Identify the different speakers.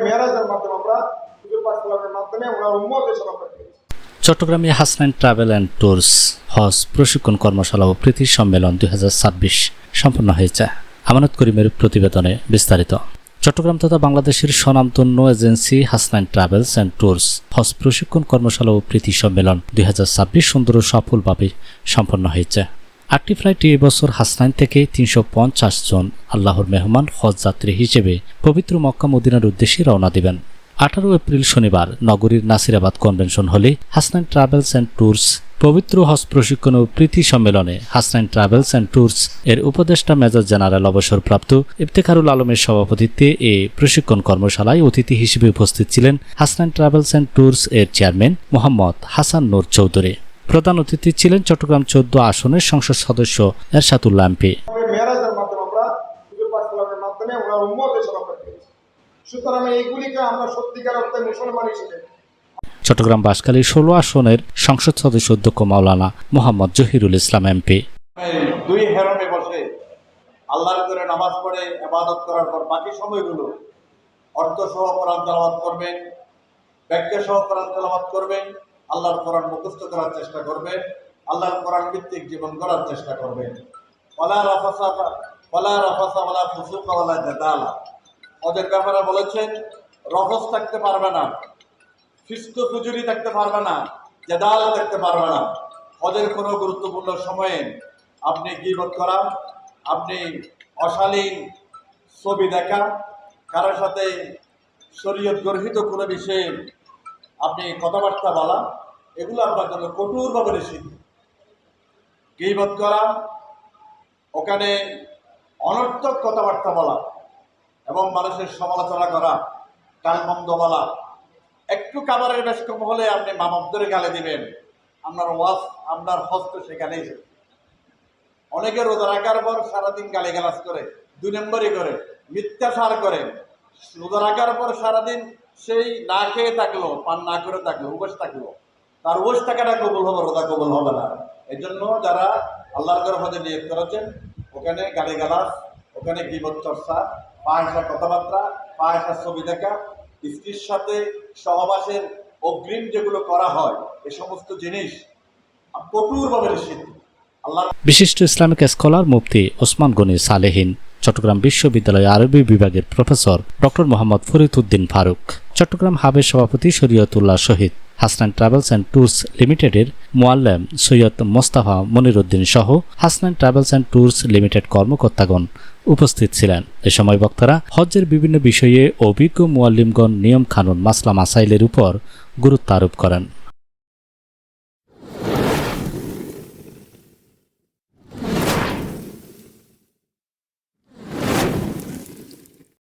Speaker 1: মেরাজের মাধ্যমে আমরা হুজুর পাক সাল্লাল্লাহু আলাইহি ওয়াসাল্লামের মাধ্যমে ওনার উম্মতের শরফত পেয়েছি।
Speaker 2: চট্টগ্রামে হাসনাইন ট্রাভেল অ্যান্ড ট্যুরস হজ প্রশিক্ষণ কর্মশালা ও প্রীতি সম্মেলন 2026 সম্পন্ন হয়েছে। আমানত করিমের প্রতিবেদনে বিস্তারিত। চট্টগ্রাম তথা বাংলাদেশের স্বনামধন্য agency Hasnain travels and tours হজ প্রশিক্ষণ কর্মশালা ও প্রীতি সম্মেলন 2026 সুন্দর ও সফলভাবে সম্পন্ন হয়েছে। 8টি ফ্লাইটে এবছর হাসনাইন থেকে 350 জন আল্লাহর মেহমান হজ যাত্রী হিসেবে পবিত্র মক্কা মদিনার উদ্দেশ্যে রওনা দিবেন। 18 এপ্রিল শনিবার নগরীর নাসিরাবাদ কনভেনশন হলে হাসনাইন ট্রাভেলস অ্যান্ড ট্যুরস পবিত্র হজ প্রশিক্ষণ ও প্রীতি সম্মেলনে হাসনাইন ট্রাভেলস অ্যান্ড ট্যুরস এর উপদেষ্টা মেজর জেনারেল অবসরপ্রাপ্ত ইফতেখারুল আলমের সভাপতিত্বে এই প্রশিক্ষণ কর্মশালায় অতিথি হিসেবে উপস্থিত ছিলেন হাসনাইন ট্রাভেলস অ্যান্ড ট্যুরস এর চেয়ারম্যান মোহাম্মদ হাসান নূর চৌধুরী। প্রধান অতিথি ছিলেন চট্টগ্রাম 14 আসনের সংসদ সদস্য এরশাদুল্লাহ এমপি।
Speaker 1: মেরাজের মাধ্যমে আমরা হুজুর পাক সাল্লাল্লাহু আলাইহি ওয়াসাল্লামের মাধ্যমে ওনার উম্মতের শরফত পেয়েছি। সুতরাং এইগুলিকে আমরা সত্যিকার অর্থে মুসলমান হিসেবে
Speaker 2: চট্টগ্রাম বাঁশখালী 16 আসনের সংসদ সদস্য অধ্যক্ষ মাওলানা মোহাম্মদ জহিরুল ইসলাম এমপি।
Speaker 3: দুই হেরমে বসে আল্লাহর করে নামাজ পড়ে ইবাদত করার পর বাকি সময়গুলো অর্থ সহ কোরআন তেলাওয়াত করবেন, ব্যাখ্যা সহ কোরআন তেলাওয়াত করবেন, আল্লাহর কোরআন মুখস্থ করার চেষ্টা করবেন, আল্লাহর কোরআন ভিত্তিক জীবন গড়ার চেষ্টা করবেন। ওয়ালা রাফাসা ওয়ালা ফুসুকা ওয়ালা জাদালা। ওদের ব্যাপারে বলেছেন রফস থাকতে পারবে না, ফিস্কো ফুজুরি থাকতে পারবে না, জাদাল থাকতে পারবে না। ওদের কোনো গুরুত্বপূর্ণ সময়ে আপনি গীবত করা, আপনি অশালীন ছবি দেখা, কারোর সাথে শরীয়ত গর্হিত কোনো বিষয়ে আপনি কথাবার্তা বলা, এগুলো আপনার জন্য কঠোরভাবে নিষিদ্ধ। গীবত করা, ওখানে অনর্থক কথাবার্তা বলা এবং মানুষের সমালোচনা করা, গালমন্দ বলা, একটু খাবারের বেশ কম হলে আপনি মামাবদের গালে দিবেন, আপনার ওয়াজ আপনার হস্ত সেখানেই। অনেকে রোজা রাখার পর সারাদিন গালিগালাজ করে, 2 নম্বরই করে, মিথ্যাচার করে। রোজা রাখার পর সারাদিন সেই না খেয়ে থাকলো, পান না করে থাকলো, উপোস থাকলো, তার উপোস থাকাটা কবুল হবে, রোজা কবুল হবে না। এই জন্য যারা আল্লাহর ঘরে হজে নিয়ত করেছেন, ওখানে গালিগালাজ, ওখানে গীবত চর্চা, ফাহিশা কথাবার্তা, ফাহিশা ছবি দেখা, স্ত্রীর সাথে সহবাসের অগ্রিম যেগুলো করা হয়, এই সমস্ত জিনিস কঠোরভাবে নিষিদ্ধ।
Speaker 2: বিশিষ্ট ইসলামিক স্কলার মুফতি ওসমান গনি সালেহীন, চট্টগ্রাম বিশ্ববিদ্যালয় আরবি বিভাগের প্রফেসর ডক্টর মোহাম্মদ ফরিদ উদ্দিন ফারুক, চট্টগ্রাম হাবের সভাপতি Shariatullah Shahid, Hasnain travels and tours লিমিটেডের মুআল্লেম সৈয়দ মোস্তাফা মনিরুদ্দিন সহ Hasnain travels and tours limited কর্মকর্তাগণ উপস্থিত ছিলেন। এ সময় বক্তারা হজ্জের বিভিন্ন বিষয়ে অভিজ্ঞ মুআল্লিমগণ নিয়ম কানুন মাসলা মাসাইলের উপর গুরুত্ব আরোপ করেন।